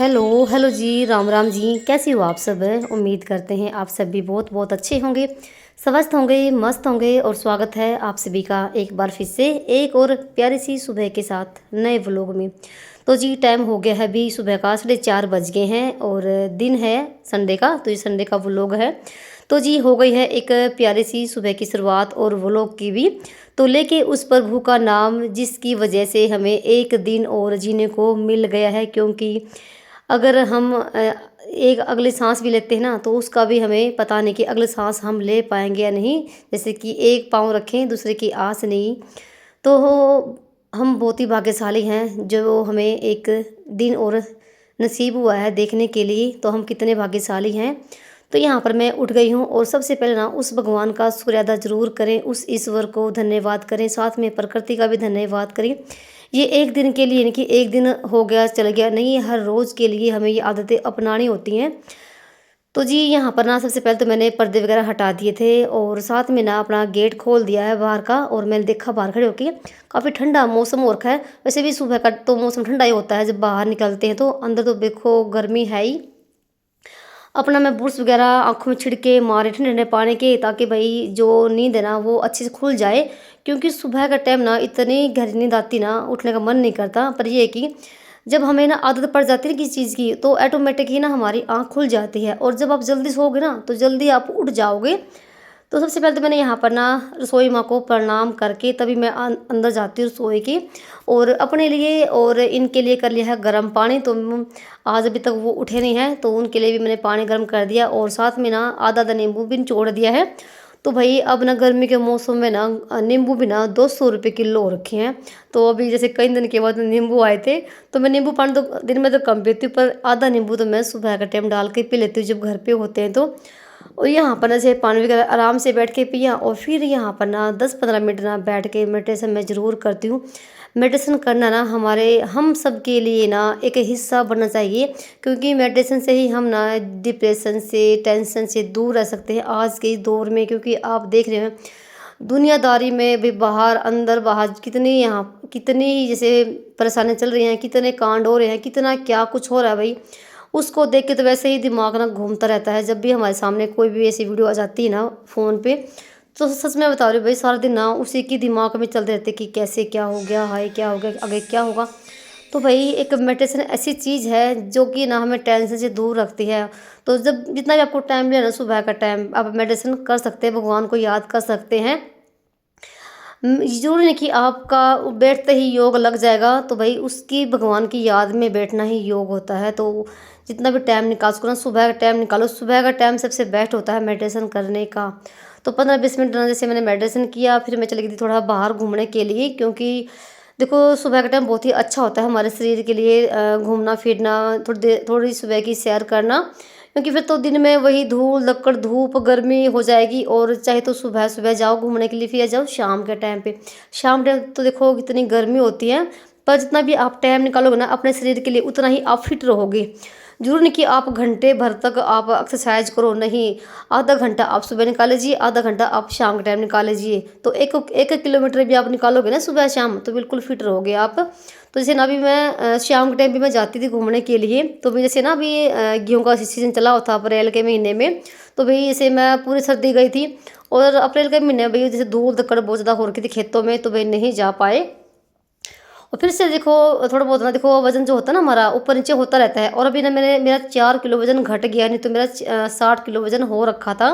Hello hello जी, राम राम जी। कैसी हो आप सब? उम्मीद करते हैं आप सब भी बहुत बहुत अच्छे होंगे, स्वस्थ होंगे, मस्त होंगे। और स्वागत है आप सभी का एक बार फिर से एक और प्यारी सी सुबह के साथ नए व्लॉग में। तो जी टाइम हो गया है, अभी सुबह का 4:30 बज गए हैं और दिन है संडे का। तो ये संडे का व्लॉग है। तो जी हो गई है एक प्यारी सी सुबह की शुरुआत और व्लॉग की भी। तो लेके उस प्रभु का नाम जिसकी वजह से हमें एक दिन और जीने को मिल गया है, क्योंकि अगर हम एक अगली सांस भी लेते हैं ना, तो उसका भी हमें पता नहीं कि अगली सांस हम ले पाएंगे या नहीं। जैसे कि एक पाँव रखें दूसरे की आस नहीं। तो हम बहुत ही भाग्यशाली हैं जो हमें एक दिन और नसीब हुआ है देखने के लिए। तो हम कितने भाग्यशाली हैं। तो यहाँ पर मैं उठ गई हूँ और सबसे पहले ना उस भगवान का शुक्र अदा जरूर करें, उस ईश्वर को धन्यवाद करें, साथ में प्रकृति का भी धन्यवाद करें। ये एक दिन के लिए नहीं कि एक दिन हो गया चल गया, नहीं, हर रोज़ के लिए हमें ये आदतें अपनानी होती हैं। तो जी यहाँ पर ना सबसे पहले तो मैंने पर्दे वगैरह हटा दिए थे और साथ में ना अपना गेट खोल दिया है बाहर का। और मैंने देखा बाहर खड़े होके काफ़ी ठंडा मौसम हो रखा है। वैसे भी सुबह का तो मौसम ठंडा ही होता है जब बाहर निकलते हैं, तो अंदर तो देखो गर्मी है ही। अपना मैं बुर्स वगैरह आँखों में छिड़के मारे ठंडे ठंडे पानी के, ताकि भाई जो नींद है ना वो अच्छे से खुल जाए। क्योंकि सुबह का टाइम ना इतनी गहरी नींद आती ना, उठने का मन नहीं करता। पर ये है कि जब हमें ना आदत पड़ जाती है ना किसी चीज़ की, तो ऑटोमेटिक ही ना हमारी आँख खुल जाती है। और जब आप जल्दी सोओगे ना तो जल्दी आप उठ जाओगे। तो सबसे पहले तो मैंने यहाँ पर ना रसोई माँ को प्रणाम करके तभी मैं अंदर जाती हूँ रसोई की। और अपने लिए और इनके लिए कर लिया है गर्म पानी। तो आज अभी तक वो उठे नहीं हैं, तो उनके लिए भी मैंने पानी गर्म कर दिया और साथ में ना आधा आधा नींबू भी निचोड़ दिया है। तो भाई अब ना गर्मी के मौसम में ना नींबू भी ना 200 रुपये किलो हो रखे हैं। तो अभी जैसे कई दिन के बाद नींबू आए थे, तो मैं नींबू पानी तो दिन में तो कम पीती हूँ, पर आधा नींबू तो मैं सुबह का टाइम डाल के पी लेती हूँ जब घर पे होते हैं तो। और यहाँ पर ना जैसे पानी वगैरह आराम से बैठ के पिया और फिर यहाँ पर ना 10-15 मिनट ना बैठ के मेडिटेशन मैं ज़रूर करती हूँ। मेडिटेशन करना ना हमारे हम सब के लिए ना एक हिस्सा बनना चाहिए, क्योंकि मेडिटेशन से ही हम ना डिप्रेशन से, टेंशन से दूर रह सकते हैं आज के इस दौर में। क्योंकि आप देख रहे हैं दुनियादारी में भी बाहर अंदर बाहर कितनी यहाँ कितनी जैसे परेशानियाँ चल रही हैं, कितने कांड हो रहे हैं, कितना क्या कुछ हो रहा है भाई। उसको देख के तो वैसे ही दिमाग ना घूमता रहता है। जब भी हमारे सामने कोई भी ऐसी वीडियो आ जाती है ना फ़ोन पे, तो सच में बता रही हूँ भाई, सारा दिन ना उसी की दिमाग में चलते रहते कि कैसे क्या हो गया, हाय क्या हो गया, आगे क्या होगा। तो भाई एक मेडिटेशन ऐसी चीज़ है जो कि ना हमें टेंशन से दूर रखती है। तो जब जितना भी आपको टाइम मिले ना सुबह का टाइम, आप मेडिटेशन कर सकते हैं, भगवान को याद कर सकते हैं। ज़रूरी नहीं कि आपका बैठते ही योग लग जाएगा, तो भाई उसकी भगवान की याद में बैठना ही योग होता है। तो जितना भी टाइम निकाल सको ना सुबह का टाइम निकालो। सुबह का टाइम सबसे बेस्ट होता है मेडिटेशन करने का। तो 15-20 मिनट ना जैसे मैंने मेडिटेशन किया, फिर मैं चली गई थी थोड़ा बाहर घूमने के लिए। क्योंकि देखो सुबह का टाइम बहुत ही अच्छा होता है हमारे शरीर के लिए, घूमना फिरना, थोड़ी देर थोड़ी सुबह की सैर करना। क्योंकि फिर तो दिन में वही धूल लक्कड़ धूप गर्मी हो जाएगी। और चाहे तो सुबह सुबह जाओ घूमने के लिए, फिर जाओ शाम के टाइम पे। शाम टाइम तो देखो कितनी गर्मी होती है, पर जितना भी आप टाइम निकालोगे ना अपने शरीर के लिए, उतना ही आप फिट रहोगे। जरूर नहीं कि आप घंटे भर तक आप एक्सरसाइज करो, नहीं। आधा घंटा आप सुबह निकाल लीजिए, आधा घंटा आप शाम के टाइम निकाल लीजिए। तो एक एक किलोमीटर भी आप निकालोगे ना सुबह शाम, तो बिल्कुल फिट रहोगे आप। तो जैसे ना अभी मैं शाम के टाइम भी मैं जाती थी घूमने के लिए। तो भी जैसे ना अभी गेहूँ का सीजन चला हुआ था अप्रैल के महीने में। तो भाई जैसे मैं पूरी सर्दी गई थी, और अप्रैल के महीने में भाई जैसे धूल धक्कड़ बहुत ज़्यादा हो रखी थी खेतों में, तो भाई नहीं जा पाए। और फिर से देखो थोड़ा बहुत ना देखो वजन जो होता है ना हमारा ऊपर नीचे होता रहता है। और अभी ना मेरा 4 किलो वजन घट गया, नहीं तो मेरा 60 किलो वजन हो रखा था।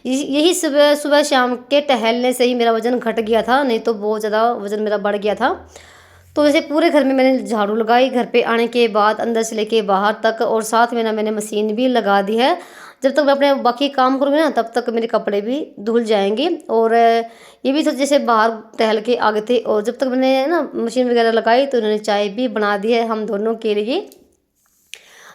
यही सुबह सुबह शाम के टहलने से ही मेरा वजन घट गया था, नहीं तो बहुत ज़्यादा वजन मेरा बढ़ गया था। तो वैसे पूरे घर में मैंने झाड़ू लगाई घर पे आने के बाद, अंदर से लेके बाहर तक। और साथ में ना मैंने मशीन भी लगा दी है। जब तक मैं अपने बाकी काम करूँगी ना तब तक मेरे कपड़े भी धुल जाएंगे। और ये भी तो जैसे बाहर टहल के आ गए थे, और जब तक मैंने ना मशीन वगैरह लगाई तो उन्होंने चाय भी बना दी है हम दोनों के लिए।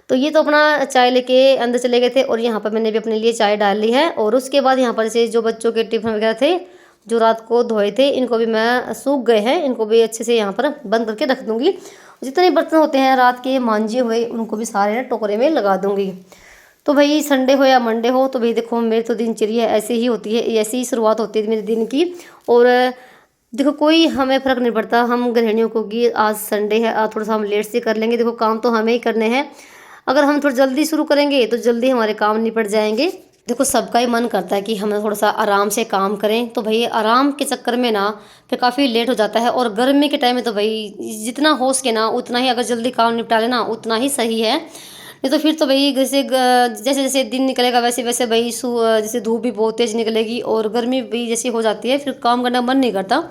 तो ये तो अपना चाय लेके अंदर चले गए थे, और यहाँ पर मैंने भी अपने लिए चाय डाल ली है। और उसके बाद यहाँ पर जैसे जो बच्चों के टिफिन वगैरह थे जो रात को धोए थे, इनको भी मैं सूख गए हैं, इनको भी अच्छे से यहाँ पर बंद करके रख दूँगी। जितने बर्तन होते हैं रात के मांजे हुए, उनको भी सारे ना टोकरे में लगा दूँगी। तो भाई संडे हो या मंडे हो, तो भाई देखो मेरी तो दिनचर्या ऐसे ही होती है, ऐसी ही शुरुआत होती है मेरे दिन की। और देखो कोई हमें फ़र्क नहीं पड़ता हम गृहिणियों को कि आज संडे है, आज थोड़ा सा हम लेट से कर लेंगे। देखो काम तो हमें ही करने हैं। अगर हम थोड़ा जल्दी शुरू करेंगे तो जल्दी हमारे काम निपट जाएंगे। देखो सबका ही मन करता है कि हम थोड़ा सा आराम से काम करें, तो भाई आराम के चक्कर में ना फिर काफ़ी लेट हो जाता है। और गर्मी के टाइम में तो भाई जितना हो सके ना उतना ही अगर जल्दी काम निपटा लेना उतना ही सही है। नहीं तो फिर तो भाई जैसे जैसे दिन निकलेगा वैसे वैसे भाई जैसे धूप भी बहुत तेज़ निकलेगी और गर्मी भी जैसी हो जाती है, फिर काम करने का मन नहीं करता।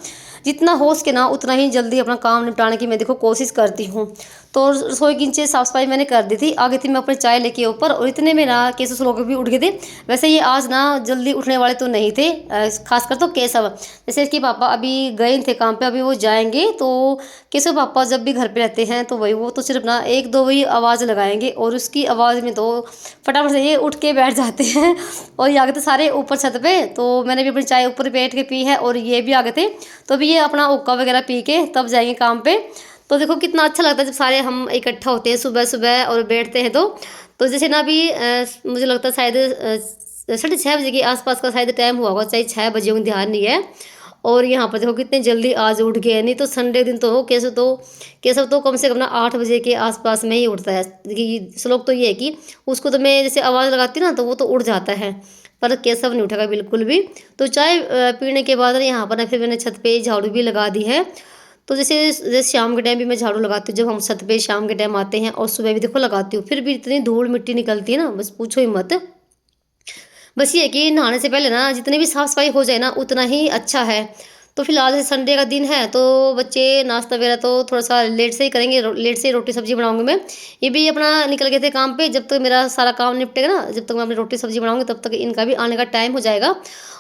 जितना हो सके ना उतना ही जल्दी अपना काम निपटाने की मैं देखो कोशिश करती हूँ। तो रसोई की नीचे साफ़ सफाई मैंने कर दी थी, आ गई थी मैं अपने चाय लेके ऊपर, और इतने में ना केशव लोग भी उठ गए थे। वैसे ये आज ना जल्दी उठने वाले तो नहीं थे, खासकर तो केशव। जैसे इसके पापा अभी गए थे काम पे, अभी वो जाएंगे। तो केशव पापा जब भी घर पे रहते हैं तो वही वो तो सिर्फ ना एक दो वही आवाज़ लगाएंगे, और उसकी आवाज़ में तो फटाफट से ये उठ के बैठ जाते हैं और ये आ गए थे सारे ऊपर छत पे। तो मैंने भी अपनी चाय ऊपर बैठ के पी है और ये भी आ गए थे। तो अभी ये अपना हुक्का वगैरह पी के तब जाएंगे काम पे। तो देखो कितना अच्छा लगता है जब सारे हम इकट्ठा होते हैं सुबह सुबह और बैठते हैं। तो जैसे ना अभी मुझे लगता है शायद 6:30 बजे के आसपास का शायद टाइम हुआ होगा, चाहे 6 बजे हो ध्यान नहीं है। और यहाँ पर देखो कितने जल्दी आज उठ गए। नहीं तो संडे दिन तो केशव तो कम से कम ना 8 बजे के आसपास में ही उठता है। देखिए श्लोक तो ये है कि उसको तो मैं जैसे आवाज़ लगाती ना तो वो तो उठ जाता है, पर केशव नहीं उठेगा बिल्कुल भी। तो चाय पीने के बाद ना यहाँ पर ना फिर मैंने छत पे झाड़ू भी लगा दी है। तो जैसे शाम के टाइम भी मैं झाड़ू लगाती हूँ, जब हम छत पे शाम के टाइम आते हैं, और सुबह भी देखो लगाती हूँ, फिर भी इतनी धूल मिट्टी निकलती है ना, बस पूछो ही मत। बस ये है कि नहाने से पहले ना जितनी भी साफ़ सफाई हो जाए ना उतना ही अच्छा है। तो फिलहाल जैसे संडे का दिन है तो बच्चे नाश्ता वगैरह तो थोड़ा सा लेट से ही करेंगे, लेट से ही रोटी सब्जी बनाऊंगी मैं। ये भी अपना निकल गए थे काम पे, जब तक मेरा सारा काम निपटेगा ना, जब तक मैं अपनी रोटी सब्जी बनाऊंगी तब तक इनका भी आने का टाइम हो जाएगा।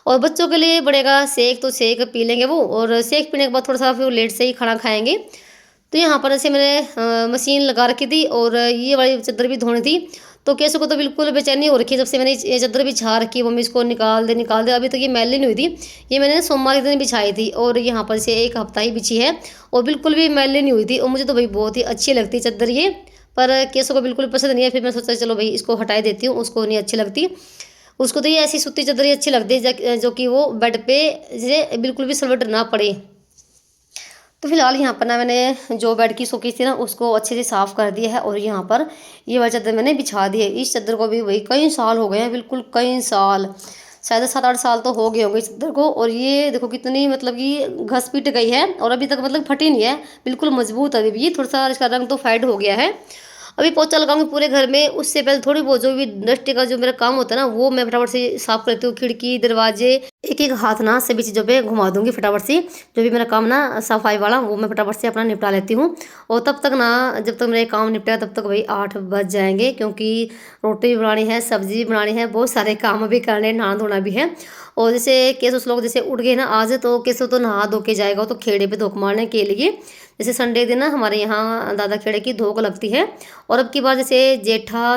और बच्चों के लिए बढ़ेगा सेक, तो सेक पी लेंगे वो, और सेक पीने के बाद थोड़ा सा फिर लेट से ही खाना खाएंगे। तो यहाँ पर ऐसे मैंने मशीन लगा रखी थी और ये वाली चादर भी धोनी थी। तो केशव को तो बिल्कुल बेचैनी हो रखी है जब से मैंने ये चादर बिछा रखी है, मम्मी इसको निकाल दे निकाल दे। अभी तक ये मैली नहीं हुई थी, ये मैंने सोमवार के दिन बिछाई थी और यहाँ पर से 1 हफ्ता ही बिछी है और बिल्कुल भी मैली नहीं हुई थी। और मुझे तो भाई बहुत ही अच्छी लगती है चादर ये, पर केशव को बिल्कुल पसंद नहीं है। फिर मैं सोचा चलो भाई इसको हटाई देती हूँ, उसको नहीं अच्छी लगती। उसको तो ये ऐसी सूती चादर ही अच्छी लगती है जो कि वो बेड पे जैसे बिल्कुल भी सलवट ना पड़े। तो फिलहाल यहाँ पर ना मैंने जो बेड की शोकेस थी ना उसको अच्छे से साफ़ कर दिया है, और यहाँ पर ये वाली चादर मैंने बिछा दी है। इस चादर को भी वही कई साल हो गए हैं, बिल्कुल कई साल, शायद 7-8 साल तो हो गए होंगे इस चादर को। और ये देखो कितनी मतलब कि घस पीट गई है और अभी तक मतलब फटी नहीं है, बिल्कुल मजबूत है। अभी भी थोड़ा सा इसका रंग तो फेड हो गया है। अभी पोछा लगाऊंगी पूरे घर में, उससे पहले थोड़ी बहुत जो भी डस्टी का जो मेरा काम होता है ना वो मैं फटाफट से साफ कर लेती हूँ। खिड़की दरवाजे एक एक हाथ ना सभी चीज़ों पे घुमा दूंगी फटाफट से। जो भी मेरा काम ना सफाई वाला वो मैं फटाफट से अपना निपटा लेती हूँ। और तब तक ना जब तक मेरे काम निपटेगा तब तक भाई 8 बज जाएंगे, क्योंकि रोटी भी बनानी है, सब्जी भी बनानी है, बहुत सारे काम भी करने, नहाना धोना भी है। और जैसे केशव लोग जैसे उठ गए ना आज, तो केशव तो नहा धो के जाएगा तो खेड़े पे धोख मारने के लिए। जैसे संडे दिन ना हमारे यहाँ दादा खेड़े की धोक लगती है। और अब की बार जैसे जेठा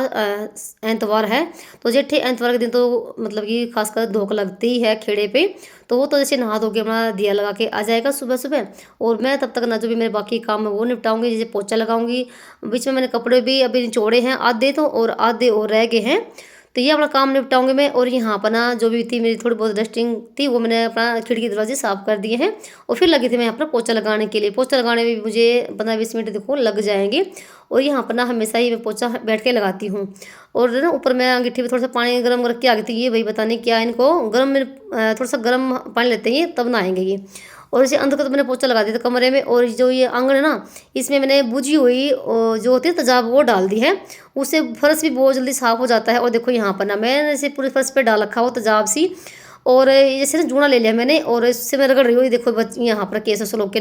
एतवार है, तो जेठे एतवार के दिन तो मतलब कि खासकर धोक लगती ही है खेड़े पे। तो वो तो जैसे नहा धो के अपना दिया लगा के आ जाएगा सुबह सुबह, और मैं तब तक ना जो भी मेरे बाकी काम है वो निपटाऊंगी। जैसे पोछा लगाऊंगी, बीच में मैंने कपड़े भी अभी निचोड़े हैं आधे तो, और आधे और रह गए हैं, तो ये अपना काम निपटाऊंगी मैं। और यहाँ पर ना जो भी थी मेरी थोड़ी बहुत डस्टिंग थी वो मैंने अपना खिड़की दरवाजे साफ कर दिए हैं। और फिर लगी थी मैं यहाँ पर पोछा लगाने के लिए। पोछा लगाने में भी मुझे 15-20 मिनट देखो लग जाएंगे। और यहाँ पर ना हमेशा ही मैं पोछा बैठ के लगाती हूँ। और ना ऊपर मैं अंगीठी में थोड़ा सा पानी गर्म रख के आ गई थी, ये भाई पता नहीं क्या इनको गर्म में थोड़ा सा गर्म पानी लेते हैं तब नहाएंगे ये। और इसे अंदर का तो मैंने पोछा लगा दिया था कमरे में। और जो ये आंगन है ना इसमें मैंने बुझी हुई जो होती है तेजाब वो डाल दी है, उससे फर्श भी बहुत जल्दी साफ़ हो जाता है। और देखो यहाँ पर ना मैंने इसे पूरे फर्श पे डाल रखा हो तेजाब सी, और जैसे ना जूना ले लिया मैंने और इससे मैं रगड़ रही हूँ। देखो यहाँ पर केस लोग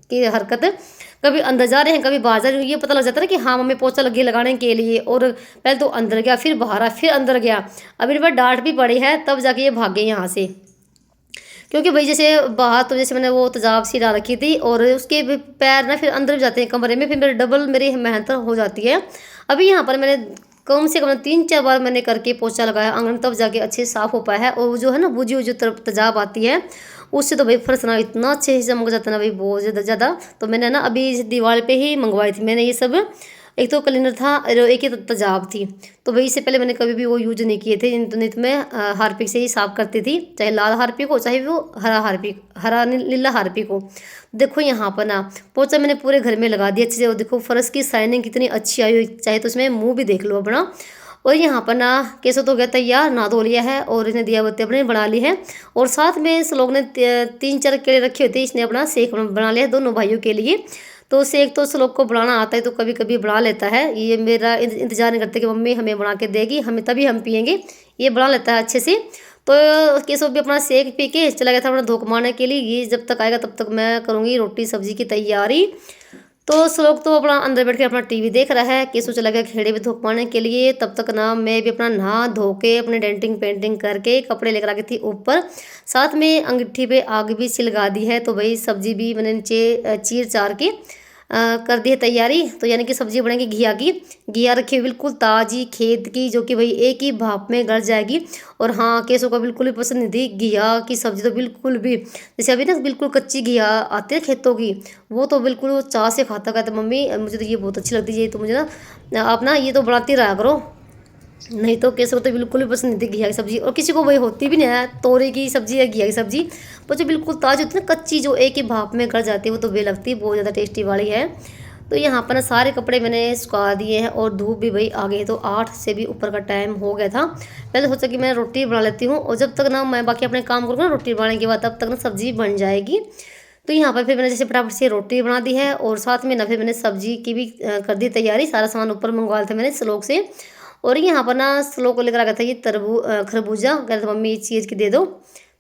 की हरकत, कभी अंदर जा रहे हैं कभी बाहर जा रहे हैं, ये पता लग जाता है ना कि हाँ मम्मी पोछा लगी लगाने के लिए। और पहले तो अंदर गया, फिर बाहर आया, फिर अंदर गया। अभी मेरे पास डांट भी पड़ी है तब जाके ये भागे यहाँ से, क्योंकि भाई जैसे बाहर तो जैसे मैंने वो तेजाब सी डाल रखी थी और उसके भी पैर ना फिर अंदर भी जाते हैं कमरे में, फिर मेरे डबल मेरी मेहनत हो जाती है। अभी यहाँ पर मैंने कम से कम 3-4 बार मैंने करके पोछा लगाया आंगन, तब जाके अच्छे से साफ़ हो पाया है। और वो जो है ना बुझी हुई जो तेजाब आती है उससे तो भाई फर्श ना इतना अच्छे से चमक जाता है ना भाई, बहुत ज़्यादा। तो मैंने ना अभी इस दीवार पे ही मंगवाई थी मैंने ये सब एक तो क्लीनर था और एक ही तेजाब थी। तो वही से पहले मैंने कभी भी वो यूज नहीं किए थे। नहीं तो मैं हार्पिक से ही साफ़ करती थी, चाहे लाल हार्पिक हो चाहे वो हरा हार्पिक, हरा नीला हार्पिक हो। देखो यहाँ पर ना पोछा मैंने पूरे घर में लगा दिया अच्छे से, और देखो फर्श की शाइनिंग कितनी अच्छी आई हुई, चाहे तो इसमें मुँह भी देख लो अपना। और यहाँ पर ना केसो तो गया तैयार, नहा धो लिया है और इसने दिया बत्ती अपने बना ली है। और साथ में इस लोग ने 3-4 केले रखे होते, इसने अपना सेक बना लिया दोनों भाइयों के लिए। तो सेक तो श्लोक को बनाना आता है, तो कभी कभी बना लेता है। ये मेरा इंतजार नहीं करते कि मम्मी हमें बना के देगी, हमें तभी हम पियेंगे, ये बना लेता है अच्छे से। तो केशव भी अपना सेक पी के चला गया था अपना धोख मारने के लिए। ये जब तक आएगा तब तक मैं करूँगी रोटी सब्जी की तैयारी। तो श्लोक तो अपना अंदर बैठ के अपना टीवी देख रहा है, केशव चला गया खेड़े में धोख मारने के लिए। तब तक ना मैं भी अपना नहा धो के अपने डेंटिंग पेंटिंग करके कपड़े लेकर आ गई थी ऊपर। साथ में अंगीठी पे आग भी सिलगा दी है। तो भाई सब्जी भी मैंने नीचे चीर चार के कर दी है तैयारी। तो यानी कि सब्जी बनेगी घिया की। घिया रखी हुई बिल्कुल ताज़ी खेत की, जो कि भाई एक ही भाप में गल जाएगी। और हाँ, केसों को बिल्कुल भी पसंद नहीं थी घिया की सब्जी, तो बिल्कुल भी। जैसे अभी ना बिल्कुल कच्ची घिया आती है खेतों की, वो तो बिल्कुल वो चाह से खाता। कहता मम्मी मुझे तो ये बहुत अच्छी लगती है, ये तो मुझे ना आप ना ये तो बनाती रहा करो। नहीं तो केसर को तो बिल्कुल भी पसंद नहीं थी घिया की सब्जी, और किसी को वही होती भी नहीं है तोरे की सब्जी या घिया की सब्जी। वो जो बिल्कुल ताज़ी होती है ना कच्ची, जो एक ही भाप में गल जाती है, वो तो वे लगती है बहुत ज़्यादा टेस्टी वाली है। तो यहाँ पर ना सारे कपड़े मैंने सुखा दिए हैं, और धूप भी भाई आ गई है। तो 8 से भी ऊपर का टाइम हो गया था। पहले सोचा कि मैं रोटी बना लेती हूँ, और जब तक ना मैं बाकी अपने काम करूँगा ना रोटी बनाने के बाद, तब तक ना सब्जी बन जाएगी। तो यहाँ पर फिर मैंने जैसे फटाफट से रोटी बना दी है, और साथ में ना फिर मैंने सब्जी की भी कर दी तैयारी। सारा सामान ऊपर मंगवा था मैंने श्लोक से। और यहाँ पर ना श्लोक को लेकर आ गया था ये खरबूजा, कह रहा था मम्मी ये चीर के दे दो।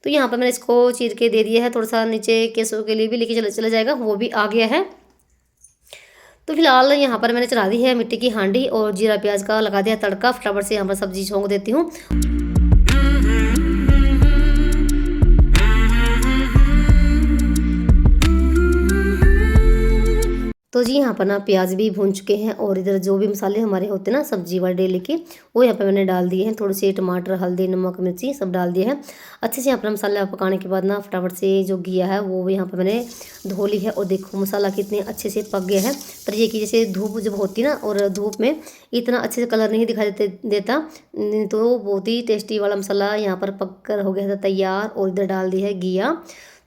तो यहाँ पर मैंने इसको चीर के दे दिया है। थोड़ा सा नीचे केसों के लिए भी लेके चला जाएगा, वो भी आ गया है। तो फिलहाल यहाँ पर मैंने चढ़ा दी है मिट्टी की हांडी, और जीरा प्याज का लगा दिया तड़का। फटाफट से यहाँ पर सब्जी छोंक देती हूँ। तो जी यहाँ पर ना प्याज भी भून चुके हैं, और इधर जो भी मसाले हमारे होते हैं ना सब्जी वाले डेली के, वो यहाँ पे मैंने डाल दिए हैं। थोड़े से टमाटर, हल्दी, नमक, मिर्ची सब डाल दिए हैं। अच्छे से यहाँ पर मसाला पकाने के बाद ना फटाफट से जो घिया है वो यहाँ पर मैंने धो ली है। और देखो मसाला कितने अच्छे से पक गया है। पर ये कि जैसे धूप जब होती है ना, और धूप में इतना अच्छे से कलर नहीं दिखाई देता, तो बहुत ही टेस्टी वाला मसाला यहाँ पर पक कर हो गया था तैयार। और इधर डाल दी है घिया।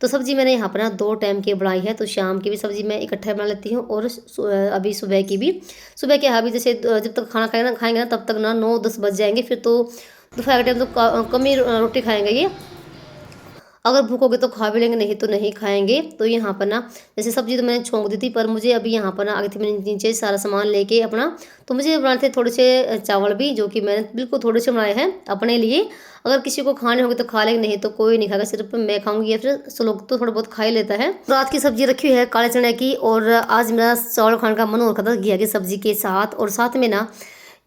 तो सब्ज़ी मैंने यहाँ पर ना 2 टाइम की बनाई है। तो शाम की भी सब्ज़ी मैं इकट्ठा बना लेती हूँ, और अभी सुबह की भी। सुबह के अभी जैसे जब तक खाना खाएंगे ना तब तक ना 9-10 बज जाएंगे। फिर तो दोपहर के टाइम तो कम ही रोटी खाएंगे ये। अगर भूख होगी तो खा भी लेंगे, नहीं तो नहीं खाएंगे। तो यहाँ पर ना जैसे सब्जी तो मैंने छोंक दी थी, पर मुझे अभी यहाँ पर ना आगे थी मैंने नीचे सारा सामान लेके अपना। तो मुझे बनाए थे थोड़े से चावल भी, जो कि मैंने बिल्कुल थोड़े से बनाए हैं अपने लिए। अगर किसी को खाने होंगे तो खा लेंगे, नहीं तो कोई नहीं खाएगा, सिर्फ मैं खाऊंगी, या फिर लोग तो थोड़ा बहुत खा ही लेता है। रात की सब्जी रखी हुई है काले चने की, और आज मेरा चावल खाने का मन हो रखा था घिया की सब्जी के साथ। और साथ में ना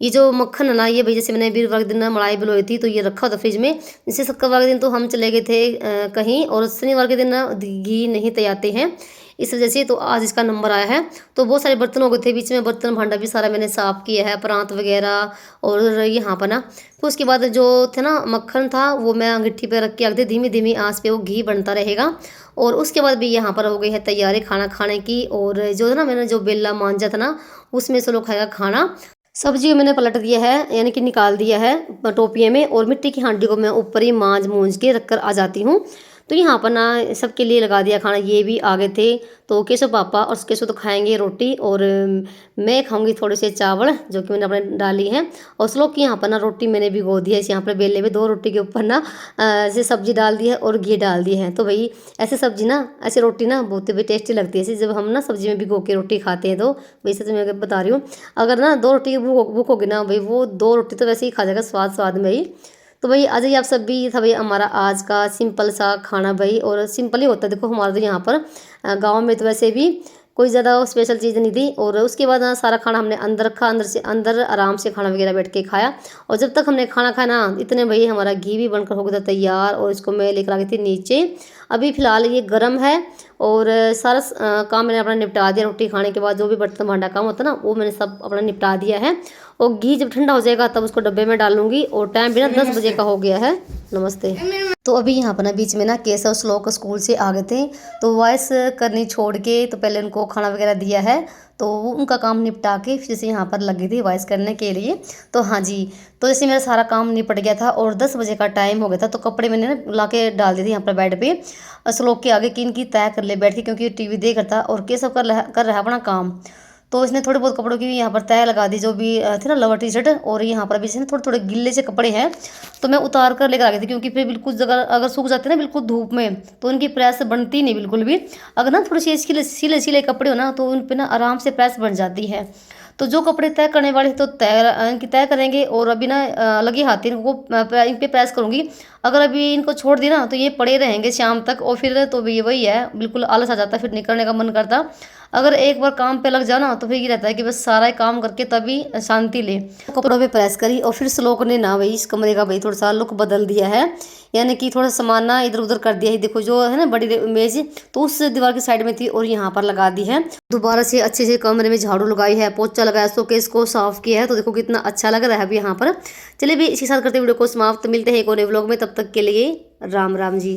ये जो मक्खन है ना, ये भाई जैसे मैंने वीरवार के दिन ना मलाई बिलोई थी, तो ये रखा था फ्रिज में। जैसे शुक्रवार के दिन तो हम चले गए थे कहीं, और शनिवार के दिन ना घी नहीं तैयारते हैं, इस वजह से तो आज इसका नंबर आया है। तो बहुत सारे बर्तन हो गए थे बीच में, बर्तन भांडा भी सारा मैंने साफ़ किया है, प्रांत वगैरह। और यहाँ पर ना फिर उसके बाद जो थे ना मक्खन था, वो मैं अंगीठी पे रख के रख दी, धीमी धीमी आंच पे वो घी बनता रहेगा। और उसके बाद भी यहाँ पर हो गई है तैयारी खाना खाने की। और जो है ना मैंने जो बेला मांजा था ना, उसमें से लोग खाएगा खाना। सब्जी मैंने पलट दिया है, यानी कि निकाल दिया है टोपिए में, और मिट्टी की हांडी को मैं ऊपर ही मांज मूंज के रख कर आ जाती हूँ। तो यहाँ पर ना सबके लिए लगा दिया खाना, ये भी आ गए थे। तो केशव पापा और केशव तो खाएंगे रोटी, और मैं खाऊंगी थोड़े से चावल जो कि मैंने अपने डाली हैं। और श्लोक की यहाँ पर ना रोटी मैंने भिगो दी है, इस यहाँ पर बेले में 2 रोटी के ऊपर ना ऐसे सब्जी डाल दी है और घी डाल दी है। तो भाई ऐसे सब्जी ना, ऐसे रोटी ना बहुत ही टेस्टी लगती है। ऐसे जब हम ना सब्जी में भिगो के रोटी खाते हैं, तो वैसे तो मैं बता रही हूँ, अगर ना 2 रोटी की भूख होगी ना भाई, वो 2 रोटी तो वैसे ही खा जाएगा स्वाद स्वाद में ही। तो भाई आ जाइए आप सब भी। था भाई हमारा आज का सिंपल सा खाना भाई, और सिंपल ही होता है। देखो हमारा तो यहाँ पर गांव में तो वैसे भी कोई ज़्यादा स्पेशल चीज़ नहीं थी। और उसके बाद ना सारा खाना हमने अंदर रखा, अंदर से अंदर आराम से खाना वगैरह बैठ के खाया। और जब तक हमने खाना खाया ना, इतने भाई हमारा घी भी बनकर हो गया था तैयार, और इसको मैं लेकर आ गई थी नीचे। अभी फ़िलहाल ये गर्म है, और सारा काम मैंने अपना निपटा दिया। रोटी खाने के बाद जो भी बर्तन भांडा काम होता है ना, वो मैंने सब अपना निपटा दिया है। और घी जब ठंडा हो जाएगा तब उसको डब्बे में डालूंगी। और टाइम भी ना 10 बजे का हो गया है। नमस्ते। तो अभी यहाँ पर ना बीच में ना केशव और श्लोक स्कूल से आ गए थे, तो वॉइस करनी छोड़ के तो पहले उनको खाना वगैरह दिया है, तो वो उनका काम निपटा के फिर से यहाँ पर लगी थी वॉइस करने के लिए। तो हाँ जी, तो जैसे मेरा सारा काम निपट गया था और 10 बजे का टाइम हो गया था, तो कपड़े मैंने ना ला के डाल दिए थे यहाँ पर बेड पे श्लोक के आगे कि इनकी तय कर ले बैठ के, क्योंकि टीवी देख रहा था और केशव कर रहा अपना काम। तो इसने थोड़े बहुत कपड़ों की भी यहाँ पर तय लगा दी, जो भी थे ना लोअर टी शर्ट। और यहाँ पर अभी जैसे थोड़े थोड़े गिल्ले से कपड़े हैं, तो मैं उतार कर लेकर आ गई थी, क्योंकि फिर बिल्कुल जगह अगर सूख जाते हैं ना बिल्कुल धूप में, तो उनकी प्रेस बनती नहीं बिल्कुल भी। अगर ना थोड़ी सी इसके सिले सिले कपड़े हो ना, तो उन पर ना आराम से प्रेस बन जाती है। तो जो कपड़े तय करने वाले तो इनकी तय करेंगे, और अभी ना लगी हाथ इनको इन पे प्रेस करूँगी। अगर अभी इनको छोड़ दिया ना तो ये पड़े रहेंगे शाम तक, और फिर तो भी वही है, बिल्कुल आलस आ जाता है, फिर निकलने का मन करता। अगर एक बार काम पे लग जाओ ना तो फिर ये रहता है कि बस सारा काम करके तभी शांति ले। कपड़ों पे प्रेस करी, और फिर श्लोक ने ना भाई इस कमरे का भाई थोड़ा सा लुक बदल दिया है, यानी कि थोड़ा सामान ना इधर उधर कर दिया है। देखो जो है ना बड़ी मेज, तो उस दीवार की साइड में थी और यहाँ पर लगा दी है। दोबारा से अच्छे से कमरे में झाड़ू लगाई है, पोछा लगाया, शोकेस को साफ किया है, तो देखो कितना अच्छा लग रहा है अभी यहाँ पर। चलिए भी इसी के साथ करते वीडियो को समाप्त, मिलते हैं एक और व्लॉग में, तब तक के लिए राम राम जी।